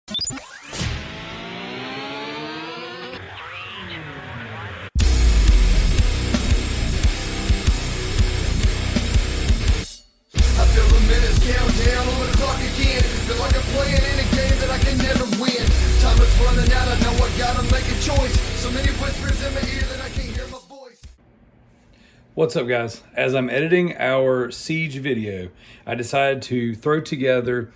Countdown on the clock again. Feel like I'm playing in a game that I can never win. Time is running out, I know I gotta make a choice. So many whispers in my ear that I can't hear my voice. What's up, guys? As I'm editing our Siege video, I decided to throw together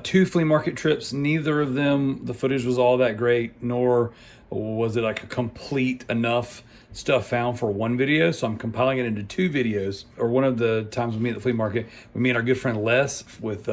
two flea market trips. Neither of them, the footage was all that great, nor was it like a complete enough stuff found for one video. So I'm compiling it into two videos. Or one of the times we meet at the flea market, we meet our good friend Les with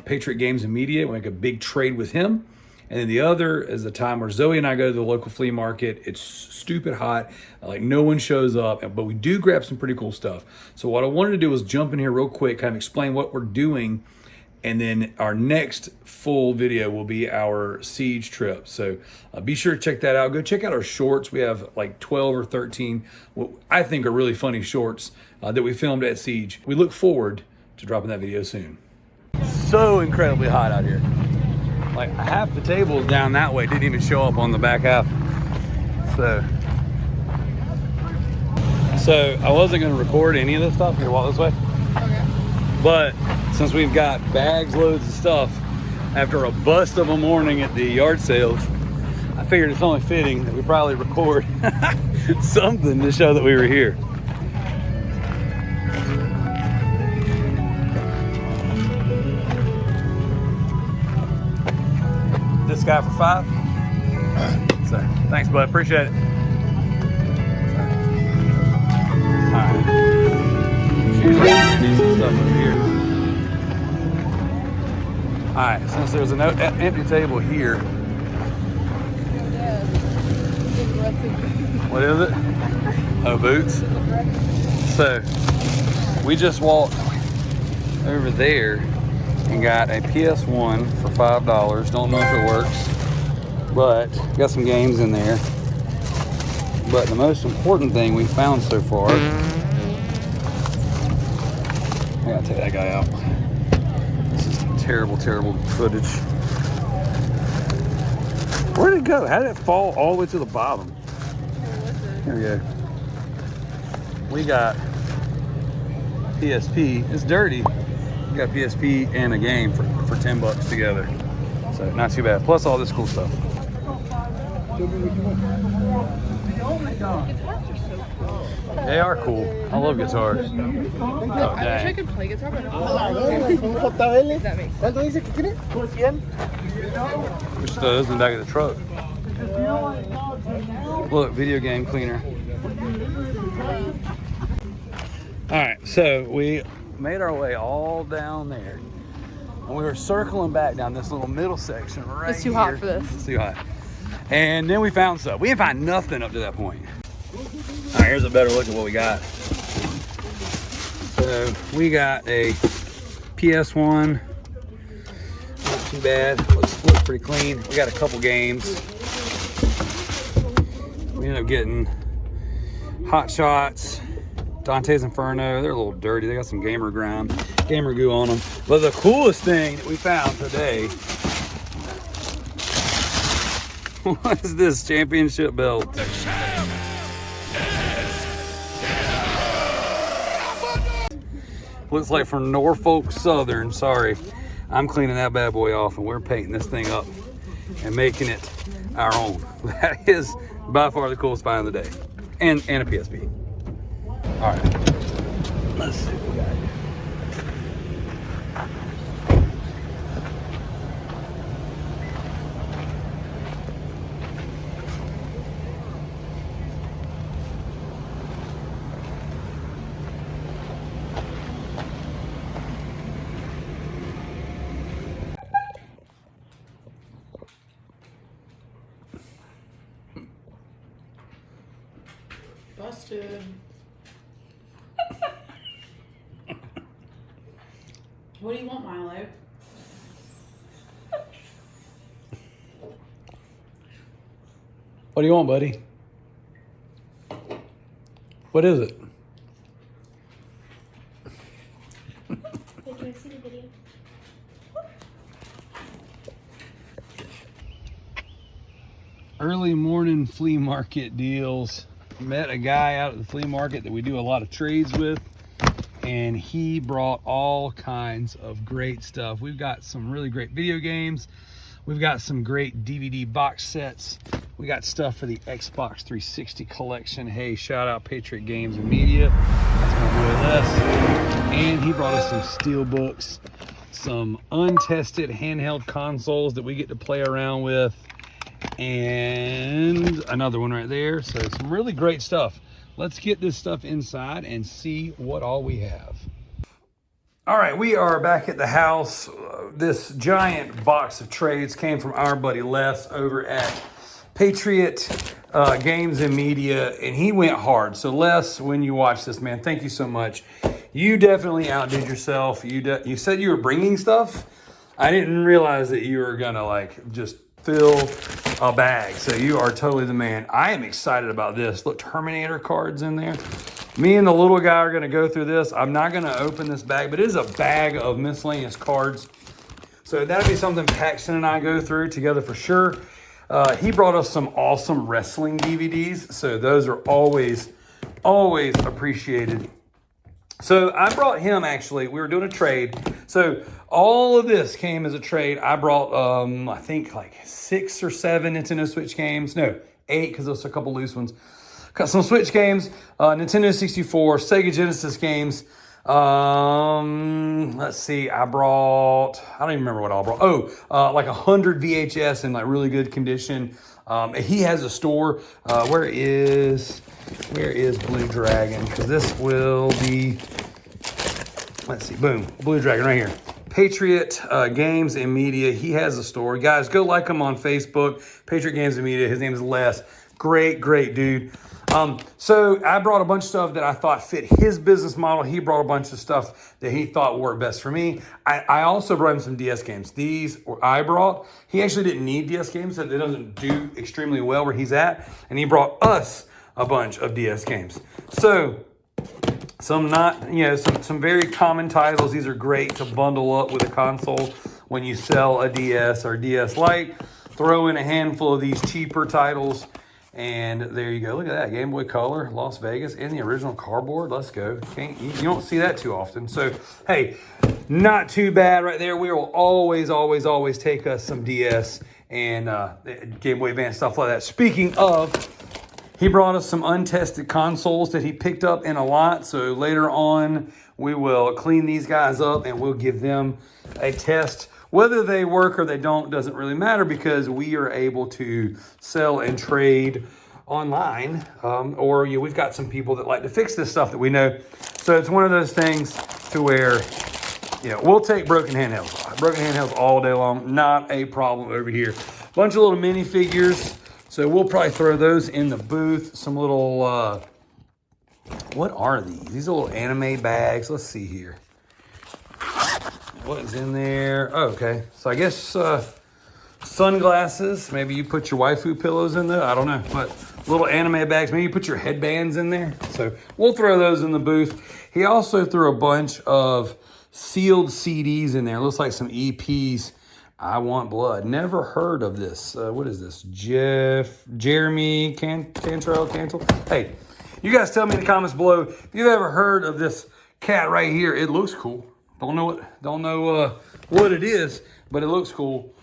Patriot Games and Media. We make a big trade with him. And then the other is the time where Zoe and I go to the local flea market. It's stupid hot, like no one shows up, but we do grab some pretty cool stuff. So what I wanted to do was jump in here real quick, kind of explain what we're doing. And then our next full video will be our Siege trip. So be sure to check that out. Go check out our shorts. We have like 12 or 13, what I think are really funny shorts that we filmed at Siege. We look forward to dropping that video soon. So incredibly hot out here. Like half the tables down that way didn't even show up on the back half. So I wasn't gonna record any of this stuff. Here, walk this way. Okay. But since we've got bags loads of stuff after a bust of a morning at the yard sales, I figured it's only fitting that we probably record something to show that we were here. This guy for $5. So thanks, bud. Appreciate it. All right. Some stuff over here. All right. Since there's an empty table here. What is it? Oh, boots. So we just walked over there and got a PS1 for $5. Don't know if it works, but got some games in there. But the most important thing we found so far, I gotta take that guy out. This is terrible, terrible footage. Where did it go? How did it fall all the way to the bottom? Here we go. We got PSP. It's dirty. We got PSP and a game for $10 together. So not too bad. Plus all this cool stuff. They are cool. I love guitars. Oh, dang. I wish I could play guitar, but I don't. That makes sense. Push those in the back of the truck. Look, video game cleaner. All right, so we made our way all down there, and we were circling back down this little middle section right here. It's too hot for this. It's too hot. And then we found stuff. We didn't find nothing up to that point. All right, here's a better look at what we got. So we got a PS1. Not too bad. Looks pretty clean. We got a couple games. We ended up getting Hot Shots, Dante's Inferno. They're a little dirty. They got some gamer goo on them. But the coolest thing that we found today was this championship belt. Looks like from Norfolk Southern. Sorry, I'm cleaning that bad boy off, and we're painting this thing up and making it our own. That is by far the coolest find of the day, and a PSP. All right, let's see what we got here. Busted. What do you want, Milo? What do you want, buddy? What is it? Hey, can I see the video? Early morning flea market deals. Met a guy out at the flea market that we do a lot of trades with, and he brought all kinds of great stuff. We've got some really great video games. We've got some great DVD box sets. We got stuff for the Xbox 360 collection. Hey, shout out Patriot Games and Media. That's my boy Les. And he brought us some steel books, some untested handheld consoles that we get to play around with, and another one right there. So some really great stuff. Let's get this stuff inside and see what all we have. All right, we are back at the house. This giant box of trades came from our buddy Les over at Patriot Games and Media, and he went hard. So Les, when you watch this, man, thank you so much. You definitely outdid yourself. You said you were bringing stuff. I didn't realize that you were gonna like just fill a bag. So you are totally the man. I am excited about this. Look, Terminator cards in there. Me and the little guy are gonna go through this. I'm not gonna open this bag, but it is a bag of miscellaneous cards. So that'd be something Paxton and I go through together for sure. He brought us some awesome wrestling DVDs. So those are always appreciated. So I brought him, actually, we were doing a trade. So all of this came as a trade. I brought, I think like 6 or 7 Nintendo Switch games. No, 8, because there's a couple loose ones. Got some Switch games, Nintendo 64, Sega Genesis games. Let's see, I don't even remember what I brought. Like 100 VHS in like really good condition. He has a store. Where is Blue Dragon? Because this will be, let's see, boom, Blue Dragon right here. Patriot Games and Media. He has a store. Guys, go like him on Facebook. Patriot Games and Media. His name is Les. Great dude. So I brought a bunch of stuff that I thought fit his business model. He brought a bunch of stuff that he thought worked best for me. I also brought him some DS games. These I brought. He actually didn't need DS games, so it doesn't do extremely well where he's at. And he brought us a bunch of DS games. So some some very common titles. These are great to bundle up with a console when you sell a DS or DS Lite. Throw in a handful of these cheaper titles. And there you go. Look at that. Game Boy Color, Las Vegas, in the original cardboard. Let's go. You don't see that too often. So, hey, not too bad right there. We will always take us some DS and Game Boy Advance, stuff like that. Speaking of, he brought us some untested consoles that he picked up in a lot. So later on, we will clean these guys up and we'll give them a test. Whether they work or they don't doesn't really matter because we are able to sell and trade online. We've got some people that like to fix this stuff that we know. So it's one of those things to where, we'll take broken handhelds. Broken handhelds all day long. Not a problem over here. Bunch of little minifigures. So we'll probably throw those in the booth. Some little, what are these? These are little anime bags. Let's see here. What is in there? Oh, okay. So I guess sunglasses. Maybe you put your waifu pillows in there. I don't know. But little anime bags. Maybe you put your headbands in there. So we'll throw those in the booth. He also threw a bunch of sealed CDs in there. Looks like some EPs. I Want Blood. Never heard of this. What is this? Jeremy Cantrell. Hey, you guys tell me in the comments below if you've ever heard of this cat right here. It looks cool. Don't know what it is, but it looks cool.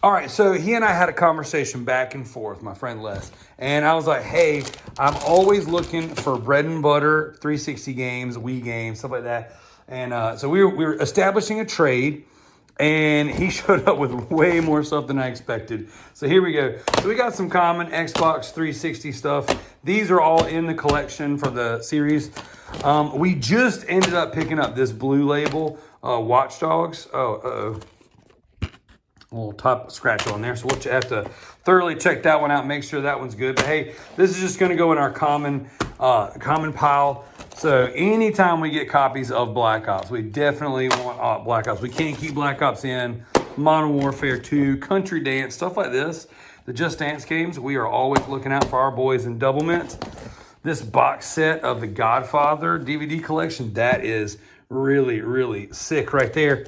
All right, so he and I had a conversation back and forth, my friend Les, and I was like, hey, I'm always looking for bread and butter 360 games, Wii games, stuff like that. And so we were establishing a trade, and he showed up with way more stuff than I expected. So here we go. So we got some common Xbox 360 stuff. These are all in the collection for the series. We just ended up picking up this Blue Label Watch Dogs. A little top scratch on there. So we'll have to thoroughly check that one out, make sure that one's good. But hey, this is just going to go in our common pile. So anytime we get copies of Black Ops, we definitely want Black Ops. We can't keep Black Ops in. Modern Warfare 2, Country Dance, stuff like this. The Just Dance games, we are always looking out for our boys in Double Mint. This box set of the Godfather DVD collection, that is really sick right there.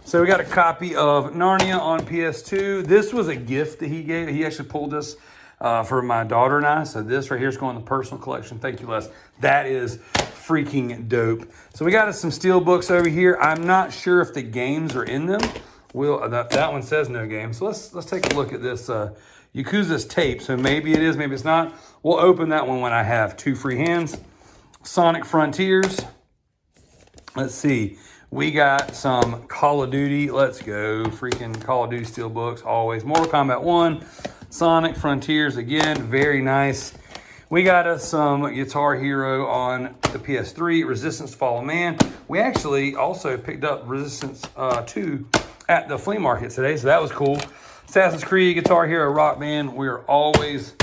So we got a copy of Narnia on PS2. This was a gift that he gave. He actually pulled this for my daughter and I. So this right here is going in the personal collection. Thank you, Les. That is freaking dope. So we got us some steel books over here. I'm not sure if the games are in them. That one says no games. So let's take a look at this Yakuza's tape. So maybe it is, maybe it's not. We'll open that one when I have 2 free hands. Sonic Frontiers. Let's see. We got some Call of Duty. Let's go. Freaking Call of Duty Steelbooks, always. Mortal Kombat 1. Sonic Frontiers, again, very nice. We got us some Guitar Hero on the PS3. Resistance Fall Man. We actually also picked up Resistance 2 at the flea market today, so that was cool. Assassin's Creed, Guitar Hero, Rock Band. We're always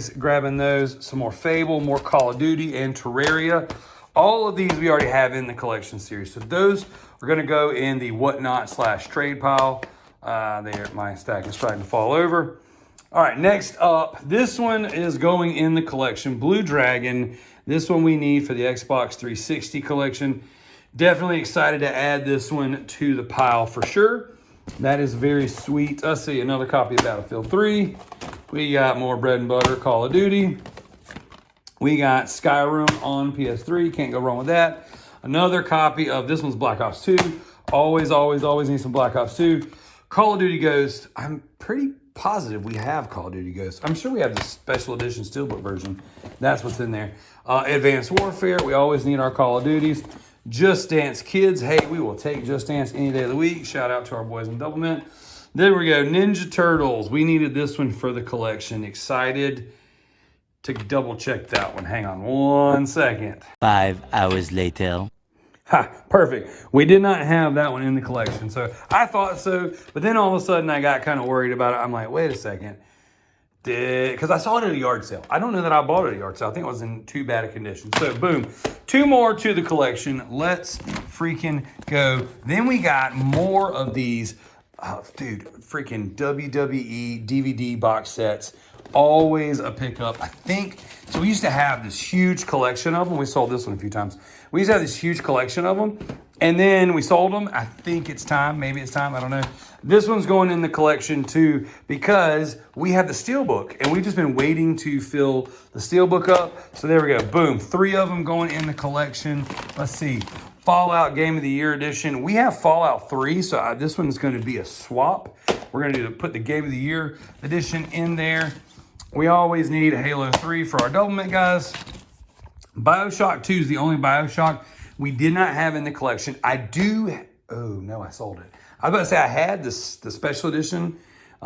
grabbing those. Some more Fable, more Call of Duty, and Terraria. All of these we already have in the collection series. So those are going to go in the whatnot/trade pile. There, my stack is starting to fall over. All right, next up, this one is going in the collection. Blue Dragon. This one we need for the Xbox 360 collection. Definitely excited to add this one to the pile for sure. That is very sweet. Let's see, another copy of Battlefield 3. We got more bread and butter Call of Duty. We got Skyrim on PS3. Can't go wrong with that. Another copy of, this one's Black Ops 2. Always need some Black Ops 2. Call of Duty Ghost. I'm pretty positive we have Call of Duty Ghost. I'm sure we have the special edition steelbook version. That's what's in there. Advanced Warfare. We always need our Call of Duties. Just Dance Kids. Hey, we will take Just Dance any day of the week. Shout out to our boys in Double Mint. There we go. Ninja Turtles. We needed this one for the collection. Excited to double check that one. Hang on 1 second. 5 hours later. Ha, perfect. We did not have that one in the collection. So I thought so, but then all of a sudden I got kind of worried about it. I'm like, wait a second. Because I saw it at a yard sale. I don't know that I bought it at a yard sale. I think it was in too bad a condition. So boom, 2 more to the collection. Let's freaking go. Then we got more of these, dude, freaking WWE DVD box sets. Always a pickup. I think, so we used to have this huge collection of them. We sold this one a few times. We used to have this huge collection of them, and then we sold them. I think it's time. Maybe it's time. I don't know. This one's going in the collection too because we have the steelbook, and we've just been waiting to fill the steelbook up. So there we go. Boom. 3 of them going in the collection. Let's see. Fallout Game of the Year edition. We have Fallout 3, so this one's going to be a swap. We're going to put the Game of the Year edition in there. We always need Halo 3 for our Double Mint guys. BioShock 2 is the only BioShock we did not have in the collection. I do, oh no, I sold it. I was about to say I had the special edition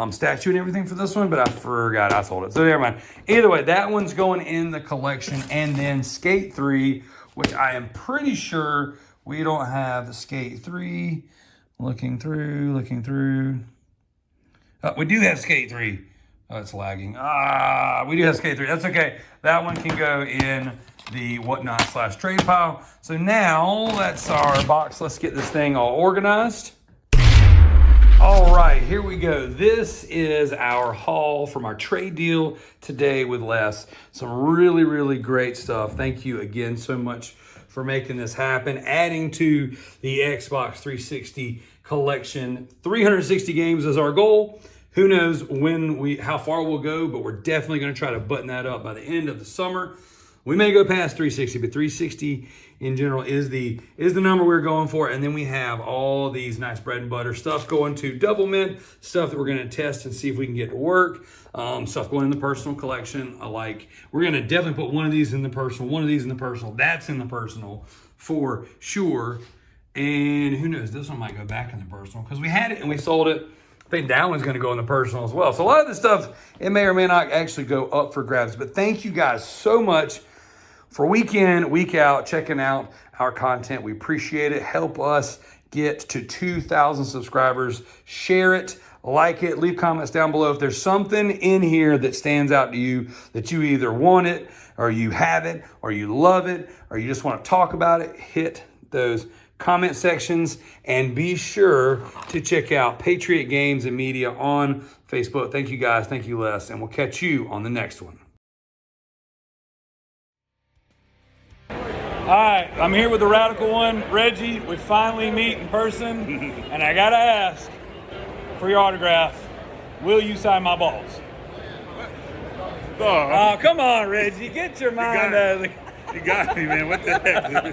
statue and everything for this one, but I forgot I sold it. So never mind. Either way, that one's going in the collection. And then Skate 3, which I am pretty sure we don't have Skate 3. Looking through. We do have Skate 3. Oh, it's lagging. We do have Skate 3. That's okay. That one can go in the whatnot/trade pile. So now that's our box. Let's get this thing all organized. All right, here we go. This is our haul from our trade deal today with Les. Some really, really great stuff. Thank you again so much for making this happen. Adding to the Xbox 360 collection. 360 games is our goal. Who knows how far we'll go, but we're definitely going to try to button that up by the end of the summer. We may go past 360, but 360 in general is the number we're going for. And then we have all these nice bread and butter stuff going to Double Mint, stuff that we're going to test and see if we can get to work. Stuff going in the personal collection. We're going to definitely put one of these in the personal, one of these in the personal. That's in the personal for sure. And who knows, this one might go back in the personal because we had it and we sold it. I think that one's going to go in the personal as well. So a lot of this stuff, it may or may not actually go up for grabs. But thank you guys so much for week in, week out, checking out our content. We appreciate it. Help us get to 2,000 subscribers. Share it, like it, leave comments down below. If there's something in here that stands out to you, that you either want it, or you have it, or you love it, or you just want to talk about it, hit those comment sections, and be sure to check out Patriot Games and Media on Facebook. Thank you guys. Thank you, Les. And we'll catch you on the next one. All right, I'm here with the radical one, Reggie. We finally meet in person, and I gotta ask for your autograph. Will you sign my balls? Oh, come on, Reggie. Get your mind out of the... You got me, man. What the heck?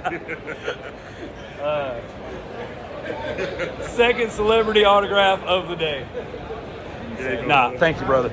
Second celebrity autograph of the day. Yeah, Nah, thank you, brother.